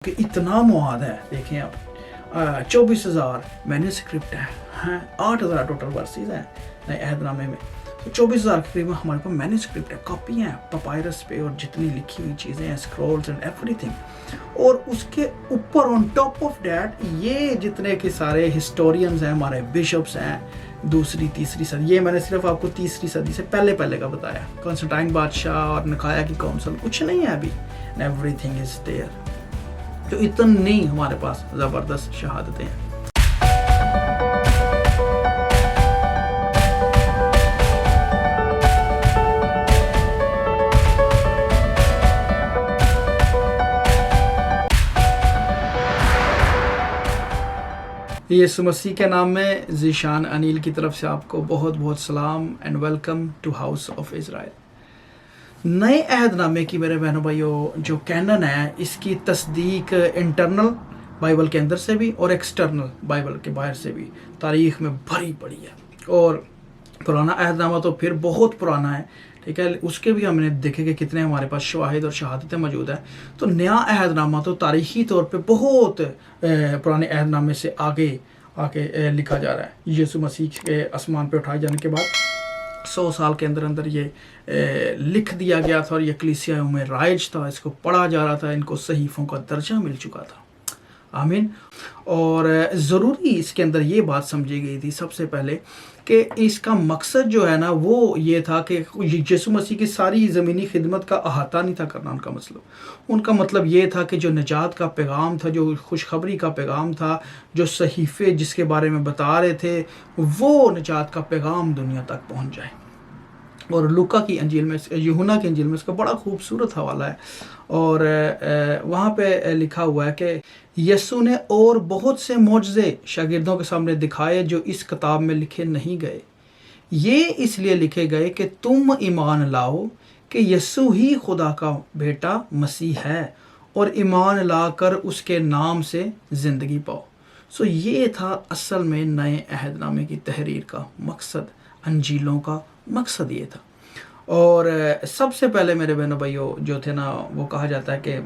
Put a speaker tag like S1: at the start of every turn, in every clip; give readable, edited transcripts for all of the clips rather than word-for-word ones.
S1: کہ اتنا مواد ہے. دیکھیں آپ 24,000 مینوسکرپٹ ہے, 8,000 ٹوٹل ورسز ہیں نئے عہد نامے میں. تو 24,000 کے قریب ہمارے پاس مینوسکرپٹ ہے, کاپی ہیں پپائرس پہ, اور جتنی لکھی ہوئی چیزیں ہیں, اسکرولز اینڈ ایوری تھنگ. اور اس کے اوپر آن ٹاپ آف دیٹ یہ جتنے کے سارے ہسٹورینز ہیں, ہمارے بشپس ہیں, دوسری تیسری صدی. یہ میں نے صرف آپ کو تیسری صدی سے پہلے کا بتایا. کانسٹنٹائن بادشاہ اور نکایا کی کونسل کچھ نہیں ہے ابھی. Every thing is there. تو اتنی ہمارے پاس زبردست شہادتیں ہیں. یسوع مسیح کے نام میں ذیشان انیل کی طرف سے آپ کو بہت بہت سلام and welcome to house of Israel. نئے عہد نامے کی میرے بہنوں بھائیوں جو کینن ہے, اس کی تصدیق انٹرنل بائبل کے اندر سے بھی اور ایکسٹرنل بائبل کے باہر سے بھی تاریخ میں بھری پڑی ہے. اور پرانا عہد نامہ تو پھر بہت پرانا ہے, ٹھیک ہے, اس کے بھی ہم نے دیکھے کہ کتنے ہمارے پاس شواہد اور شہادتیں موجود ہیں. تو نیا عہد نامہ تو تاریخی طور پہ بہت پرانے عہد نامے سے آگے لکھا جا رہا ہے. یسوع مسیح کے آسمان پہ اٹھائے جانے کے بعد 100 سال کے اندر یہ لکھ دیا گیا تھا, اور یہ کلیسیاؤں میں رائج تھا, اس کو پڑھا جا رہا تھا, ان کو صحیفوں کا درجہ مل چکا تھا. آمین. اور ضروری اس کے اندر یہ بات سمجھی گئی تھی سب سے پہلے کہ اس کا مقصد جو ہے نا وہ یہ تھا کہ یسوع مسیح کی ساری زمینی خدمت کا احاطہ نہیں تھا کرنا. ان کا مطلب یہ تھا کہ جو نجات کا پیغام تھا, جو خوشخبری کا پیغام تھا, جو صحیفے جس کے بارے میں بتا رہے تھے, وہ نجات کا پیغام دنیا تک پہنچ جائے. اور لوکا کی انجیل میں, یوحنا کی انجیل میں اس کا بڑا خوبصورت حوالہ ہے, اور وہاں پہ لکھا ہوا ہے کہ یسوع نے اور بہت سے معجزے شاگردوں کے سامنے دکھائے جو اس کتاب میں لکھے نہیں گئے. یہ اس لیے لکھے گئے کہ تم ایمان لاؤ کہ یسوع ہی خدا کا بیٹا مسیح ہے, اور ایمان لا کر اس کے نام سے زندگی پاؤ. سو یہ تھا اصل میں نئے عہد نامے کی تحریر کا مقصد, انجیلوں کا مقصد یہ تھا. اور سب سے پہلے میرے بہنوں بھائیوں جو تھے نا, وہ کہا جاتا ہے کہ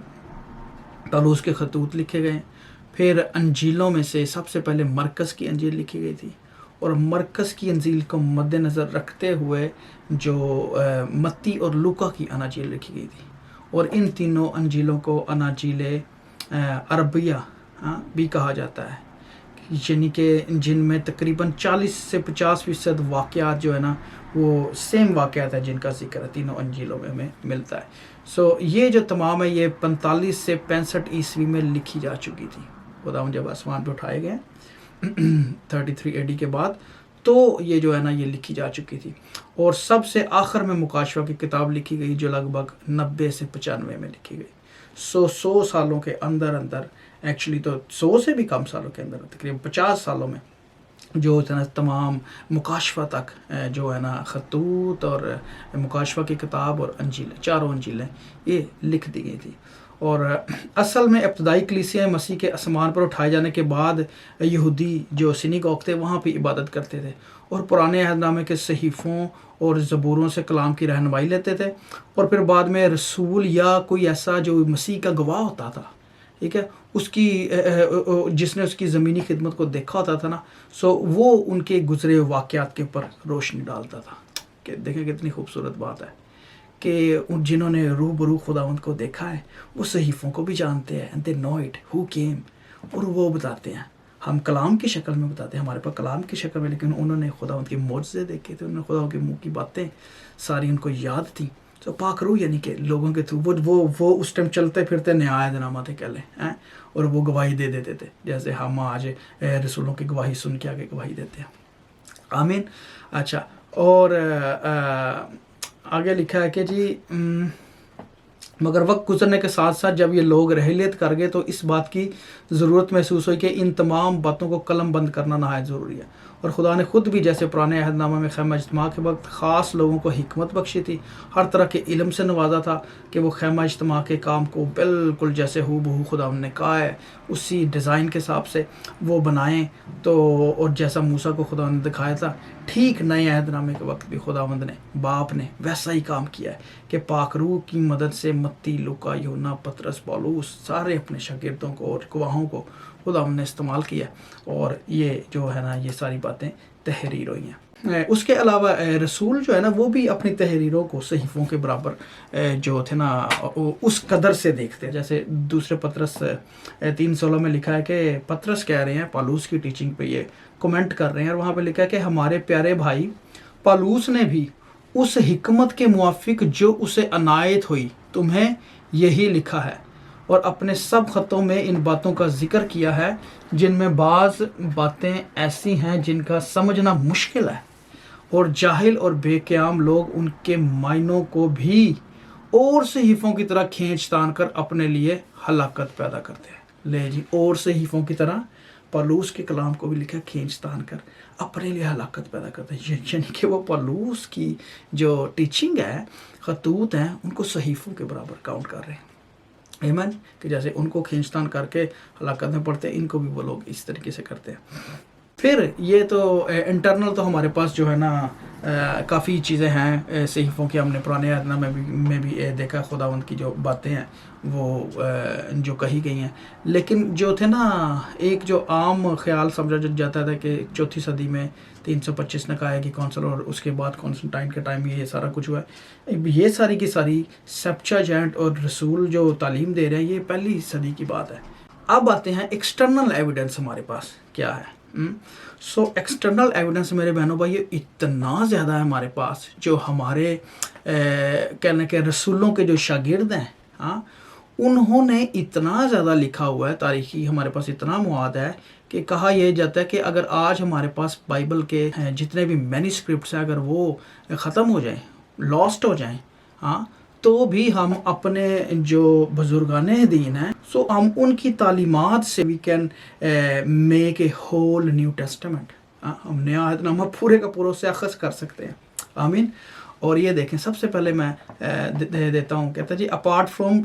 S1: پولس کے خطوط لکھے گئے. پھر انجیلوں میں سے سب سے پہلے مرکز کی انجیل لکھی گئی تھی, اور مرکز کی انجیل کو مد نظر رکھتے ہوئے جو متی اور لوکا کی اناجیل لکھی گئی تھی. اور ان تینوں انجیلوں کو اناجیل عربیہ بھی کہا جاتا ہے, یعنی کہ جن میں تقریباً 40 سے 50% واقعات جو ہے نا وہ سیم واقعات ہیں جن کا ذکر ہے تینوں انجیلوں میں ہمیں ملتا ہے. سو یہ جو تمام ہے یہ 45 سے 65 عیسوی میں لکھی جا چکی تھی. خدا جب آسمان پہ اٹھائے گئے 33 AD کے بعد, تو یہ جو ہے نا یہ لکھی جا چکی تھی. اور سب سے آخر میں مکاشفہ کی کتاب لکھی گئی جو لگ بھگ 90 سے 95 میں لکھی گئی. 100 سالوں کے اندر ایکچولی تو 100 سے بھی کم سالوں کے اندر تقریباً 50 سالوں میں جو تمام مکاشفہ تک جو ہے نا خطوط اور مکاشفہ کی کتاب اور انجیلیں, چاروں انجیلیں یہ لکھ دی گئی تھی. اور اصل میں ابتدائی کلیسیاں مسیح کے آسمان پر اٹھائے جانے کے بعد یہودی جو سینیگوگ تھے وہاں پہ عبادت کرتے تھے, اور پرانے عہد نامے کے صحیفوں اور زبوروں سے کلام کی رہنمائی لیتے تھے. اور پھر بعد میں رسول یا کوئی ایسا جو مسیح کا گواہ ہوتا تھا, ٹھیک ہے, اس کی جس نے اس کی زمینی خدمت کو دیکھا ہوتا تھا نا, سو وہ ان کے گزرے واقعات کے اوپر روشنی ڈالتا تھا. کہ دیکھیں کتنی خوبصورت بات ہے کہ جنہوں نے روبرو خداوند کو دیکھا ہے وہ صحیفوں کو بھی جانتے ہیں, they know it who came, اور وہ بتاتے ہیں. ہم کلام کی شکل میں بتاتے ہیں, ہمارے پاس کلام کی شکل میں, لیکن انہوں نے خداوند کے معجزے دیکھے تھے, انہوں نے خداوند کے منہ کی باتیں ساری ان کو یاد تھیں. تو پاک روح یعنی کہ لوگوں کے تھرو وہ اس ٹائم چلتے پھرتے نیا عہد نامہ تھے کہہ لیں, اور وہ گواہی دے دیتے تھے جیسے ہم آج رسولوں کی گواہی سن کے آگے گواہی دیتے ہیں. آمین. اچھا, اور آگے لکھا ہے کہ جی مگر وقت گزرنے کے ساتھ ساتھ جب یہ لوگ رحلیت کر گئے تو اس بات کی ضرورت محسوس ہوئی کہ ان تمام باتوں کو قلم بند کرنا نہایت ضروری ہے. اور خدا نے خود بھی جیسے پرانے عہد نامہ میں خیمہ اجتماع کے وقت خاص لوگوں کو حکمت بخشی تھی، ہر طرح کے علم سے نوازا تھا کہ وہ خیمہ اجتماع کے کام کو بالکل جیسے ہو بہو خدا نے کہا ہے اسی ڈیزائن کے حساب سے وہ بنائیں، تو اور جیسا موسیٰ کو خدا نے دکھایا تھا، ٹھیک نئے عہد نامے کے وقت بھی خداوند نے باپ نے ویسا ہی کام کیا ہے کہ پاک روح کی مدد سے متی، لوکا، یوحنا، پطرس، پولس سارے اپنے شاگردوں کو اور گواہوں کو خداوند نے استعمال کیا، اور یہ جو ہے نا یہ ساری باتیں تحریر ہوئی ہیں۔ اس کے علاوہ رسول جو ہے نا وہ بھی اپنی تحریروں کو صحیفوں کے برابر جو تھے نا اس قدر سے دیکھتے ہیں۔ جیسے دوسرے پطرس 3:16 میں لکھا ہے کہ پطرس کہہ رہے ہیں پالوس کی ٹیچنگ پہ، یہ کومنٹ کر رہے ہیں، اور وہاں پہ لکھا ہے کہ ہمارے پیارے بھائی پالوس نے بھی اس حکمت کے موافق جو اسے عنایت ہوئی تمہیں یہی لکھا ہے، اور اپنے سب خطوں میں ان باتوں کا ذکر کیا ہے جن میں بعض باتیں ایسی ہیں جن کا سمجھنا مشکل ہے، اور جاہل اور بے قیام لوگ ان کے معنوں کو بھی اور صحیفوں کی طرح کھینچ تان کر اپنے لیے ہلاکت پیدا کرتے ہیں۔ لے جی، اور صحیفوں کی طرح پالوس کے کلام کو بھی لکھا کھینچ تان کر اپنے لیے ہلاکت پیدا کرتے ہیں، یعنی کہ وہ پالوس کی جو ٹیچنگ ہے، خطوط ہیں، ان کو صحیفوں کے برابر کاؤنٹ کر رہے ہیں۔ ایمن، کہ جیسے ان کو کھینچتان کر کے ہلاکت میں پڑتے ہیں، ان کو بھی وہ لوگ اس طریقے سے کرتے ہیں۔ پھر یہ تو انٹرنل تو ہمارے پاس جو ہے نا کافی چیزیں ہیں صحیفوں کی، ہم نے پرانے عہد نامے میں بھی دیکھا خداوند کی جو باتیں ہیں وہ جو کہی گئی ہیں، لیکن جو تھے نا ایک جو عام خیال سمجھا جاتا تھا کہ 4 صدی میں 325 نکایا کی کونسل، اور اس کے بعد کانسٹنٹائن کے ٹائم یہ سارا کچھ ہوا ہے، یہ ساری کی ساری سیپچاجینٹ اور رسول جو تعلیم دے رہے ہیں یہ پہلی صدی کی بات ہے۔ اب آتے ہیں ایکسٹرنل ایویڈنس ہمارے پاس کیا ہے۔ سو ایکسٹرنل ایویڈنس میرے بہنوں بھائی اتنا زیادہ ہے ہمارے پاس، جو ہمارے کہنے کے رسولوں کے جو شاگرد ہیں، ہاں، انہوں نے اتنا زیادہ لکھا ہوا ہے، تاریخی ہمارے پاس اتنا مواد ہے کہ کہا یہ جاتا ہے کہ اگر آج ہمارے پاس بائبل کے جتنے بھی مینuscripts ہیں اگر وہ ختم ہو جائیں، لاسٹ ہو جائیں، ہاں، تو بھی ہم اپنے جو بزرگان دین ہیں، سو ہم ان کی تعلیمات سے we can make a whole new Testament, ہم نیا عہد نامہ پورے کا پورا سے اخذ کر سکتے ہیں۔ آمین۔ اور یہ دیکھیں، سب سے پہلے میں دیتا ہوں، کہتا جی apart from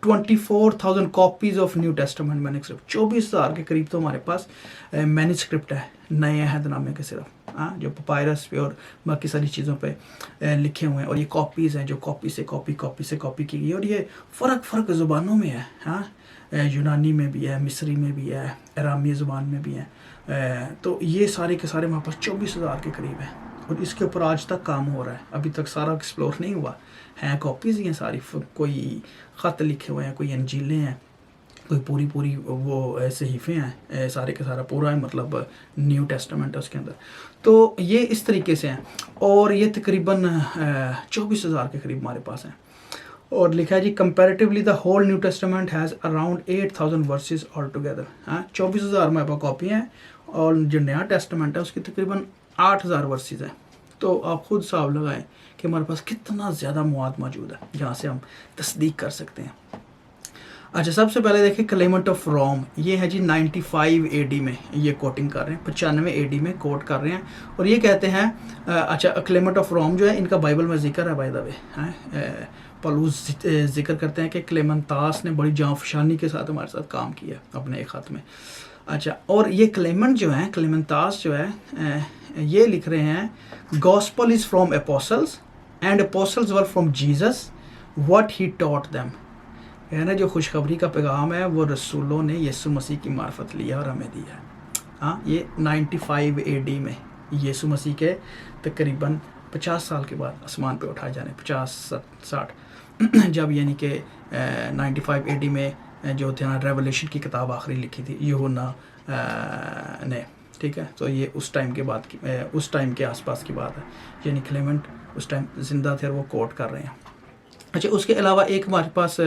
S1: 24,000 copies of new testament manuscript, 24,000 کے قریب تو ہمارے پاس مینuscript ہے نئے عہد نامے کے، صرف جو پپائرس پہ اور باقی ساری چیزوں پہ لکھے ہوئے ہیں، اور یہ کاپیز ہیں جو کاپی سے کاپی کی گئی، اور یہ فرق زبانوں میں ہے، ہاں، یونانی میں بھی ہے، مصری میں بھی ہے، ارامی زبان میں بھی ہے، تو یہ سارے کے سارے ہمارے پاس 24,000 کے قریب ہیں، اور اس کے اوپر آج تک کام ہو رہا ہے، ابھی تک سارا ایکسپلور نہیں ہوا ہیں، کاپیز ہی ہیں ساری، کوئی خط لکھے ہوئے ہیں، کوئی انجیلیں ہیں، کوئی پوری وہ صحیفے ہیں، سارے کے سارا پورا ہے، مطلب نیو ٹیسٹمنٹ ہے اس کے اندر، تو یہ اس طریقے سے ہیں، اور یہ تقریباً 24,000 کے قریب ہمارے پاس ہیں، اور لکھا ہے جی comparatively the whole new testament has around 8,000 verses all together, ہاں، 24,000 ہمارے پاس کاپی ہیں، اور جو نیا ٹیسٹمنٹ ہے اس کی تقریباً 8,000 ورسز ہیں، تو آپ خود حساب لگائیں کہ ہمارے پاس کتنا زیادہ مواد موجود ہے جہاں سے ہم تصدیق کر سکتے ہیں۔ اچھا، سب سے پہلے دیکھیں کلیمنٹ آف روم، یہ ہے جی 95 AD میں یہ کوٹنگ کر رہے ہیں، 95 AD میں کوٹ کر رہے ہیں، اور یہ کہتے ہیں اچھا کلیمنٹ آف روم جو ہے ان کا بائبل میں ذکر ہے، بائی دا وے، پالوس ذکر کرتے ہیں کہ کلیمنتاس نے بڑی جانفشانی کے ساتھ ہمارے ساتھ کام کیا اپنے ایک خط میں۔ اچھا، اور یہ کلیمنٹ جو ہے، کلیمنتاس جو ہے، یہ لکھ رہے ہیں gospel is from apostles and apostles were from Jesus what he taught them, ہے نا، جو خوشخبری کا پیغام ہے وہ رسولوں نے یسوع مسیح کی معرفت لیا اور ہمیں دیا ہے، ہاں، یہ 95 AD میں یسوع مسیح کے تقریباً 50 سال کے بعد آسمان پہ اٹھائے جانے، 50-60 جب یعنی کہ 95 AD میں جو تھے نا ریولیشن کی کتاب آخری لکھی تھی یوحنا نے، ٹھیک ہے، تو یہ اس ٹائم کے بعد کی، اس ٹائم کے آس پاس کی بات ہے، یعنی کلیمنٹ اس ٹائم زندہ تھے اور وہ کوٹ کر رہے ہیں۔ اچھا، اس کے علاوہ ایک ہمارے پاس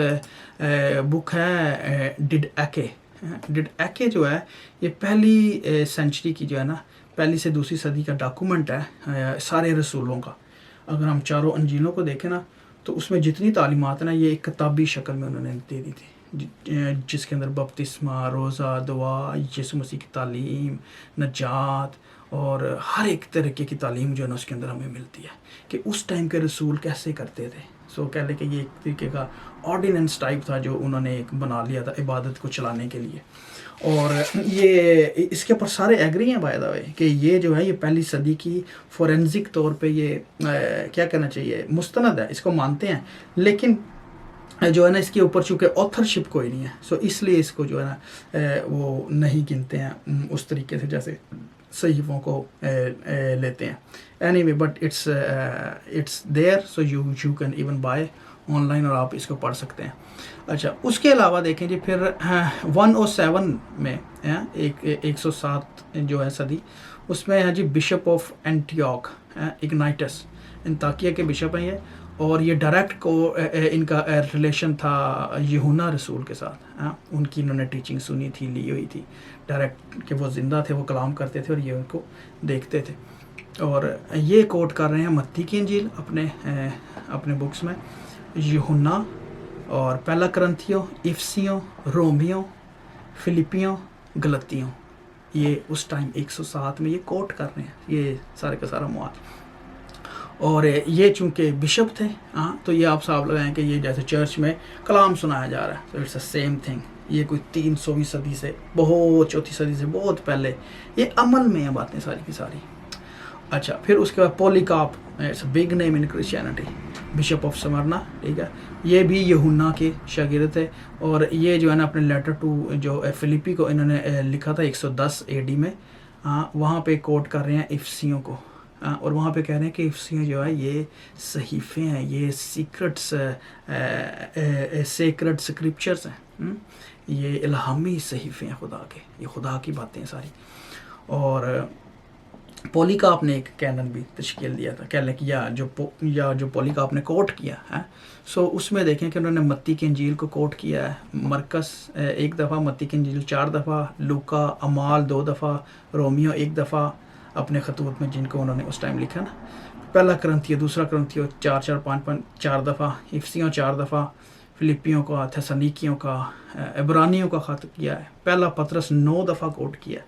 S1: بک ہے ڈڈ ایکے جو ہے، یہ پہلی سینچری کی جو ہے نا، پہلی سے دوسری صدی کا ڈاکومنٹ ہے سارے رسولوں کا۔ اگر ہم چاروں انجیلوں کو دیکھیں نا تو اس میں جتنی تعلیمات ہیں نا یہ ایک کتابی شکل میں انہوں نے دے دی تھی، جس کے اندر بپتسمہ، روزہ، دعا، یسوع مسیح کی تعلیم، نجات اور ہر ایک طریقے کی تعلیم جو ہے نا اس کے اندر ہمیں ملتی ہے کہ اس ٹائم کے رسول کیسے کرتے تھے. سو کہہ لیں کہ یہ ایک طریقے کا آرڈیننس ٹائپ تھا جو انہوں نے ایک بنا لیا تھا عبادت کو چلانے کے لیے. اور یہ اس کے اوپر سارے ایگری ہیں بائی دا وے کہ یہ جو ہے یہ پہلی صدی کی فورینزک طور پہ یہ کیا کہنا چاہیے مستند ہے, اس کو مانتے ہیں, لیکن جو ہے نا اس کے اوپر چونکہ آتھرشپ کوئی نہیں ہے, سو اس لیے اس کو جو ہے نا وہ نہیں گنتے ہیں اس طریقے سے جیسے صحیفوں کو لیتے ہیں. Anyway but it's there, so you can even buy online اور آپ اس کو پڑھ سکتے ہیں. اچھا اس کے علاوہ دیکھیں جی پھر 107 میں 107 جو ہے صدی, اس میں ہے جی بشپ آف اینٹیوک اگنائٹس, انطاکیہ کے بشپ ہیں یہ, اور یہ ڈائریکٹ کو ان کا ریلیشن تھا یوحنا رسول کے ساتھ. ان کی انہوں نے ٹیچنگ سنی تھی, لی ہوئی تھی ڈائریکٹ کہ وہ زندہ تھے, وہ کلام کرتے تھے اور یہ ان کو دیکھتے تھے. اور یہ کوٹ کر رہے ہیں متی کی انجیل اپنے بکس میں, یوحنا اور پہلا کرنتھیوں, افسیوں, رومیوں, فلپیوں, گلتیوں. یہ اس ٹائم 107 میں یہ کوٹ کر رہے ہیں یہ سارے کا سارا مواد. اور یہ چونکہ بشپ تھے تو یہ آپ صاحب لگائیں کہ یہ جیسے چرچ میں کلام سنایا جا رہا ہے, تو اٹس اے سیم تھنگ. یہ کوئی 300ویں صدی سے بہت چوتھی صدی سے بہت پہلے یہ عمل میں ہیں باتیں ساری کی ساری. اچھا پھر اس کے بعد Polycarp, it's a big name in Christianity, bishop of Smyrna, ٹھیک ہے, یہ بھی یوحنا کے شاگرد تھے. اور یہ جو ہے نا اپنے لیٹر ٹو جو فلپی کو انہوں نے لکھا تھا 110 AD میں, وہاں پہ کوٹ کر رہے ہیں افسیوں کو, اور وہاں پہ کہہ رہے ہیں کہ افسیوں جو ہے یہ صحیفے ہیں, یہ سیکرڈ اسکرپچرس ہیں, یہ الہامی صحیفے ہیں خدا کے, یہ خدا کی باتیں ہیں ساری. اور پولیکاپ نے ایک کینن بھی تشکیل دیا تھا, کہہ لیں کہ جو پولیکاپ نے کوٹ کیا ہے, سو اس میں دیکھیں کہ انہوں نے متی کی انجیل کو کوٹ کیا ہے, مرکس 1 دفعہ, متی کی انجیل 4 دفعہ, لوکا اعمال 2 دفعہ, رومیو 1 دفعہ اپنے خطوط میں جن کو انہوں نے اس ٹائم لکھا نا, پہلا کرنتھیو, دوسرا کرنتھیو 4 دفعہ, افسیوں 4 دفعہ, فلپیوں کا, تھیسالونیکیوں کا, عبرانیوں کا خط کیا ہے, پہلا پطرس 9 دفعہ کوٹ کیا,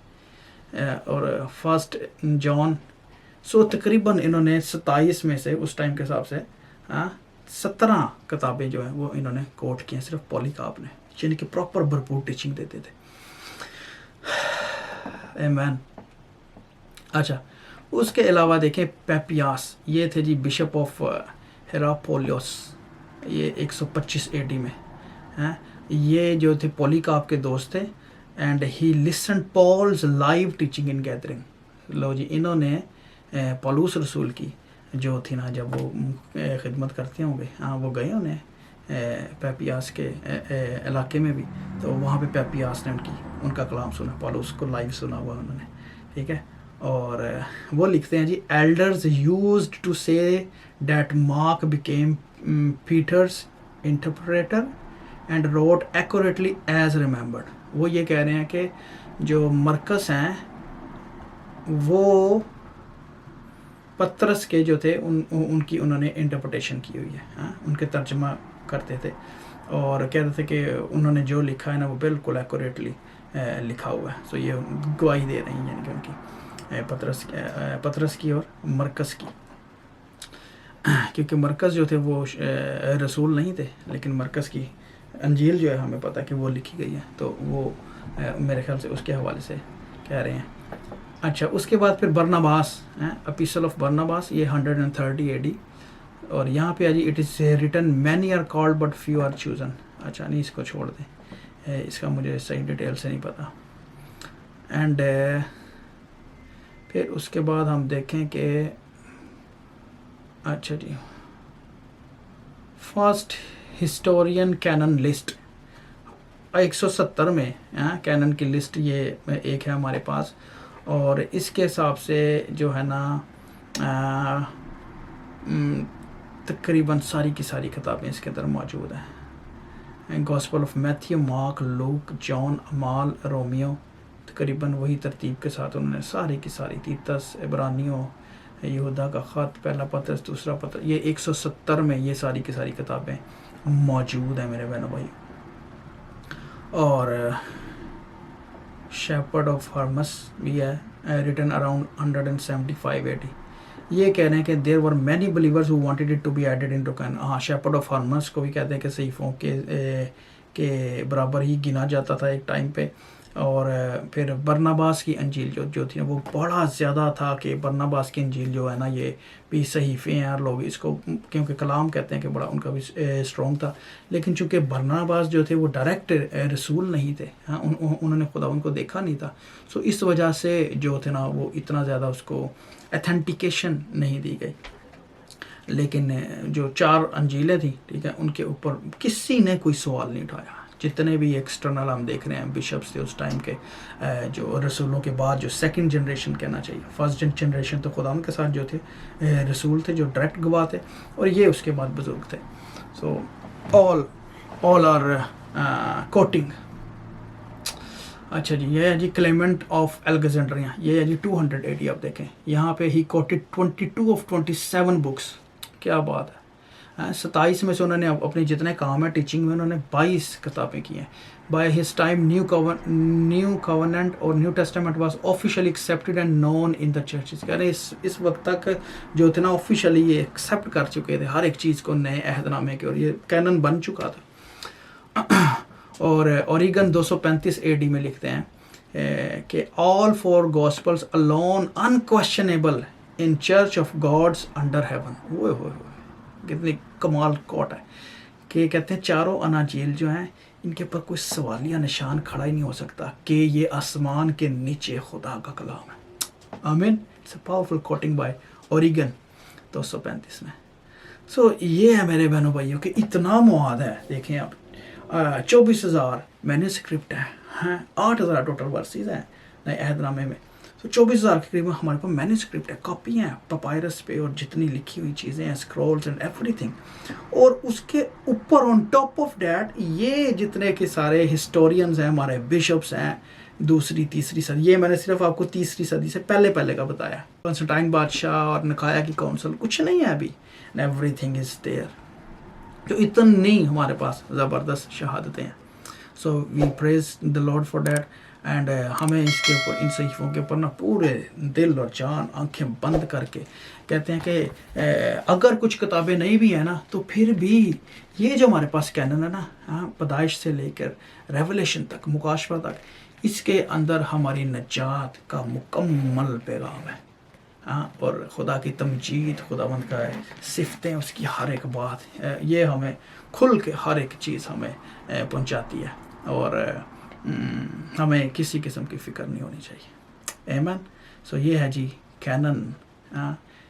S1: اور فرسٹ جان. سو تقریباً انہوں نے 27 میں سے اس ٹائم کے حساب سے 17 کتابیں جو ہیں وہ انہوں نے کوٹ کی ہیں صرف پولیکاپ نے, یعنی کہ پراپر بھرپور ٹیچنگ دیتے تھے. آمین. اچھا اس کے علاوہ دیکھیں پیپیاس, یہ تھے جی بشپ آف ہیراپولیوس, یہ 125 AD میں, یہ جو تھے پولیکاپ کے دوست تھے. And he listened Paul's live teaching in gathering. لو جی انہوں نے پالوس رسول کی جو تھی نا جب وہ خدمت کرتے ہوں گے, وہ گئے انہیں پیپیاس کے علاقے میں بھی, تو وہاں پہ پیپیاس نے ان کا کلام سنا, پالوس کو لائیو سنا ہوا انہوں نے, ٹھیک ہے. اور وہ لکھتے ہیں جی elders used to say that Mark became Peter's interpreter and wrote accurately as remembered. وہ یہ کہہ رہے ہیں کہ جو مرکز ہیں وہ پطرس کے جو تھے ان کی انہوں نے انٹرپریٹیشن کی ہوئی ہے, ان کے ترجمہ کرتے تھے, اور کہہ رہے تھے کہ انہوں نے جو لکھا ہے نا وہ بالکل ایکوریٹلی لکھا ہوا ہے. سو یہ گواہی دے رہی ہیں یعنی کہ ان کی پطرس کی اور مرکز کی, کیونکہ مرکز جو تھے وہ رسول نہیں تھے, لیکن مرکز کی انجیل جو ہے ہمیں پتہ کہ وہ لکھی گئی ہے, تو وہ میرے خیال سے اس کے حوالے سے کہہ رہے ہیں. اچھا اس کے بعد پھر برناباس, اپیسل آف برناباس, یہ 130 AD, اور یہاں پہ جی it is written many are called but few are chosen. اچھا نہیں اس کو چھوڑ دیں, اس کا مجھے صحیح ڈیٹیل سے نہیں پتہ. اینڈ پھر اس کے بعد ہم دیکھیں کہ اچھا جی فرسٹ ہسٹورین کینن لسٹ 170 میں کینن کی لسٹ یہ ایک ہے ہمارے پاس, اور اس کے حساب سے جو ہے نا تقریباً ساری کی ساری کتابیں اس کے اندر موجود ہیں. گاسپل آف میتھیو, مارک, لوک, جان, اعمال, رومیو, تقریباً وہی ترتیب کے ساتھ انہوں نے ساری کی ساری, تیتس, عبرانیوں, یہودا کا خط, پہلا پطرس, دوسرا پطرس, یہ 170 میں یہ ساری کی ساری کتابیں موجود ہیں میرے بہنوں بھائی. اور شیپرڈ آف ہرمس بھی ہے, written around 175 AD. یہ کہہ رہے ہیں کہ there were many believers who wanted it to be added into canon. ہاں شیپرڈ آف ہرمس کو بھی کہتے ہیں کہ صحیفوں کے برابر ہی گنا جاتا تھا ایک ٹائم پہ. اور پھر برناباس کی انجیل جو تھی نا وہ بڑا زیادہ تھا کہ برناباس کی انجیل جو ہے نا یہ بھی صحیفے ہیں اور لوگ اس کو کیونکہ کلام کہتے ہیں کہ بڑا ان کا بھی اسٹرانگ تھا. لیکن چونکہ برناباس جو تھے وہ ڈائریکٹ رسول نہیں تھے, ہاں انہوں نے خدا ان کو دیکھا نہیں تھا. سو اس وجہ سے جو تھے نا وہ اتنا زیادہ اس کو ایتھینٹیکیشن نہیں دی گئی. لیکن جو 4 انجیلیں تھیں ٹھیک ہے ان کے اوپر کسی نے کوئی سوال نہیں اٹھایا. جتنے بھی ایکسٹرنل ہم دیکھ رہے ہیں بشپس تھے اس ٹائم کے جو رسولوں کے بعد جو سیکنڈ جنریشن کہنا چاہیے, فرسٹ جنریشن تو خدا ان کے ساتھ جو تھے رسول تھے جو ڈائریکٹ گواہ تھے, اور یہ اس کے بعد بزرگ تھے. سو آل آر کوٹنگ. اچھا جی یہ ہے جی کلیمنٹ آف ایلیگزینڈریا, یہ ہے جی 200 AD. آپ دیکھیں یہاں پہ ہی کوٹڈ 22 of 27 بکس. کیا بات ہے, 27 میں سے انہوں نے اپنے جتنے کام ہیں ٹیچنگ میں انہوں نے 22 کتابیں کی ہیں. By his time new covenant اور new testament was officially accepted and known in the churches. کہہ رہے ہیں اس وقت تک جو تھے نا آفیشلی یہ ایکسیپٹ کر چکے تھے ہر ایک چیز کو نئے عہد نامے کے, اور یہ کینن بن چکا تھا. اور اوریگن 235 AD میں لکھتے ہیں کہ آل 4 gospels alone unquestionable in church of gods under heaven. ہوئے کتنی کمال کوٹ ہے کہ کہتے ہیں 4 اناجیل جو ہیں ان کے پر کوئی سوالیہ نشان کھڑا ہی نہیں ہو سکتا کہ یہ آسمان کے نیچے خدا کا کلام ہے. آمین. It's a powerful quoting by Origen 235 میں. سو یہ ہے میرے بہنوں بھائیوں کہ اتنا مواد ہے. دیکھیں آپ 24,000 مینوسکرپٹ ہیں, 8,000 ٹوٹل ورسز ہیں نئے عہد نامے میں. تو 24,000 کے قریب ہمارے پاس مینوسکرپٹ ہے, کاپی ہیں پپائرس پہ, اور جتنی لکھی ہوئی چیزیں ہیں اسکرولز اینڈ ایوری تھنگ. اور اس کے اوپر آن ٹاپ آف دیٹ یہ جتنے کے سارے ہسٹورینز ہیں ہمارے بشپس ہیں 2ری 3ری صدی. یہ میں نے صرف آپ کو 3ری صدی سے پہلے کا بتایا. کنسٹائن بادشاہ اور نکایا کی کونسل کچھ نہیں ہے ابھی. Every thing is there. جو اتنی ہمارے پاس زبردست شہادتیں ہیں. سو وی پریز دا لارڈ فار دیٹ. اینڈ ہمیں اس کے اوپر ان صحیفوں کے اوپر نا پورے دل اور جان آنکھیں بند کر کے کہتے ہیں کہ اگر کچھ کتابیں نہیں بھی ہیں نا تو پھر بھی یہ جو ہمارے پاس کینن ہے نا پیدائش سے لے کر ریولیشن تک مکاشفہ تک, اس کے اندر ہماری نجات کا مکمل پیغام ہے. اور خدا کی تمجید, خداوند کا صفتیں, اس کی ہر ایک بات یہ ہمیں کھل کے ہر ایک چیز ہمیں پہنچاتی ہے. اور ہمیں کسی قسم کی فکر نہیں ہونی چاہیے. ایمن. سو یہ ہے جی کینن.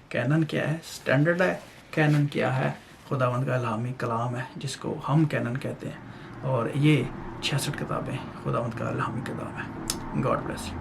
S1: کینن کیا ہے؟ سٹینڈرڈ ہے. کینن کیا ہے؟ خداوند کا الہامی کلام ہے جس کو ہم کینن کہتے ہیں. اور یہ 66 کتابیں خداوند کا الہامی کلام ہے. God bless you.